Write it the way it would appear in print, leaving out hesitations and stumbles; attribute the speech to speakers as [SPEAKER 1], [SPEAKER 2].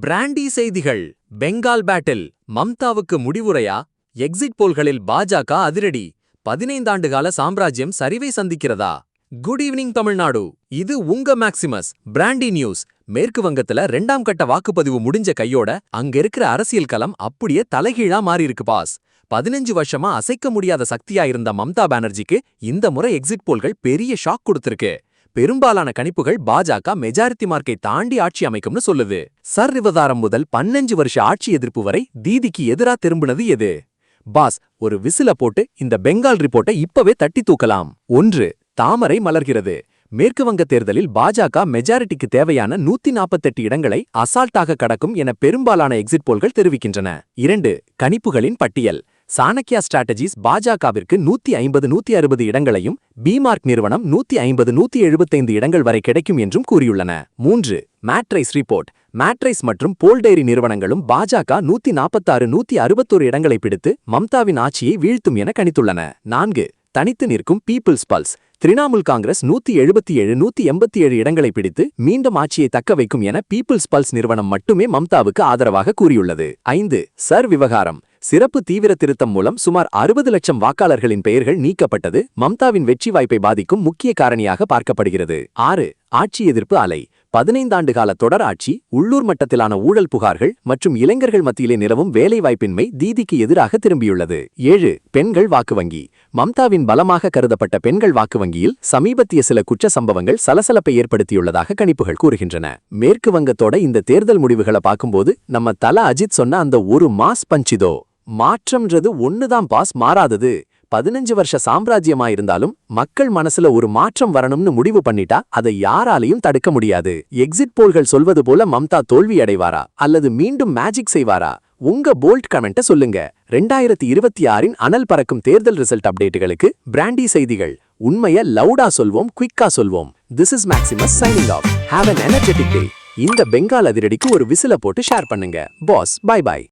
[SPEAKER 1] Brandy செய்திகள். Bengal battle மம்தாவுக்கு முடிவுரையா? Exit போல்களில் பாஜக அதிரடி. 15 ஆண்டுகால சாம்ராஜ்யம் சரிவை சந்திக்கிறதா? Good evening Tamil Nadu. இது உங்க மேக்சிமஸ் பிராண்டி நியூஸ். மேற்கு வங்கத்துல 2ஆம் கட்ட வாக்குப்பதிவு முடிஞ்ச கையோட அங்க இருக்கிற அரசியல் களம் அப்படியே தலைகீழா மாறி இருக்கு பாஸ். 15 வருஷமா அசைக்க முடியாத சக்தியா இருந்த மம்தா பானர்ஜிக்கு இந்த முறை எக்ஸிட் போல்கள் பெரிய ஷாக் கொடுத்திருக்கு. பெரும்பாலான கணிப்புகள் பாஜக மெஜாரிட்டி மார்க்கை தாண்டி ஆட்சி அமைக்கும்னு சொல்லுது. விவகாரம் முதல் 15 வருஷ ஆட்சி எதிர்ப்பு வரை தீதிக்கு எதிரா திரும்பினது எது? பாஸ், ஒரு விசில போட்டு இந்த பெங்கால் ரிப்போர்ட்டை இப்பவே தட்டி தூக்கலாம். 1. தாமரை மலர்கிறது. மேற்கு வங்க தேர்தலில் பாஜக மெஜாரிட்டிக்கு தேவையான 148 இடங்களை அசால்ட்டாக கடக்கும் என பெரும்பாலான எக்ஸிட் போல்கள் தெரிவிக்கின்றன. 2. கணிப்புகளின் பட்டியல். சாணக்யா ஸ்ட்ராட்டஜிஸ் பாஜகவிற்கு 150-160 இடங்களையும், பிமார்க் நிறுவனம் 150-175 இடங்கள் வரை கிடைக்கும் என்றும் கூறியுள்ளன. 3. Matrize report. மேட்ரைஸ் மற்றும் போல்டேரி நிறுவனங்களும் பாஜக 146-161 இடங்களை பிடித்து மம்தாவின் ஆட்சியை வீழ்த்தும் என கணித்துள்ளன. 4. தனித்து நிற்கும் பீப்பிள்ஸ் பல்ஸ். திரிணாமுல் காங்கிரஸ் 177-187 இடங்களை பிடித்து மீண்டும் ஆட்சியை தக்க வைக்கும் என பீப்பிள்ஸ் பல்ஸ் நிறுவனம் மட்டுமே மம்தாவுக்கு ஆதரவாக கூறியுள்ளது. 5. விவகாரம். சிறப்பு தீவிர திருத்தம் மூலம் சுமார் 60 லட்சம் வாக்காளர்களின் பெயர்கள் நீக்கப்பட்டது மம்தாவின் வெற்றி வாய்ப்பை பாதிக்கும் முக்கிய காரணியாக பார்க்கப்படுகிறது. 6. ஆட்சி எதிர்ப்பு அலை. 15 ஆண்டுகால தொடர் ஆட்சி, உள்ளூர் மட்டத்திலான ஊழல் புகார்கள் மற்றும் இளைஞர்கள் மத்தியிலே நிலவும் வேலைவாய்ப்பின்மை தீதிக்கு எதிராக திரும்பியுள்ளது. 7. பெண்கள் வாக்கு வங்கி. மம்தாவின் பலமாக கருதப்பட்ட பெண்கள் வாக்கு வங்கியில் சமீபத்திய சில குற்ற சம்பவங்கள் சலசலப்பை ஏற்படுத்தியுள்ளதாக கணிப்புகள் கூறுகின்றன. மேற்கு வங்கத்தோட இந்த தேர்தல் முடிவுகளை பார்க்கும்போது நம்ம தல அஜித் சொன்ன அந்த ஒரு மாஸ் பஞ்சிதோ மாற்றம்ன்றது ஒண்ணுதான் பாஸ், மாறாதது. 15 வருஷ சாம்ராஜ்யமா இருந்தாலும் மக்கள் மனசுல ஒரு மாற்றம் வரணும்னு முடிவு பண்ணிட்டா அதை யாராலையும் தடுக்க முடியாது. எக்ஸிட் போல்கள் சொல்வது போல மம்தா தோல்வி அடைவாரா அல்லது மீண்டும் மேஜிக் செய்வாரா? உங்க போல்ட் கமெண்ட சொல்லுங்க. 2026இன் அனல் பறக்கும் தேர்தல் ரிசல்ட் அப்டேட்டுகளுக்கு பிராண்டி செய்திகள். உண்மைய லவுடா சொல்வோம், குயிக்கா சொல்வோம். This is Maximus signing off. Have an energetic day. இந்த பெங்கால் அதிரடிக்கு ஒரு விசில போட்டு ஷேர் பண்ணுங்க. Boss, bye by.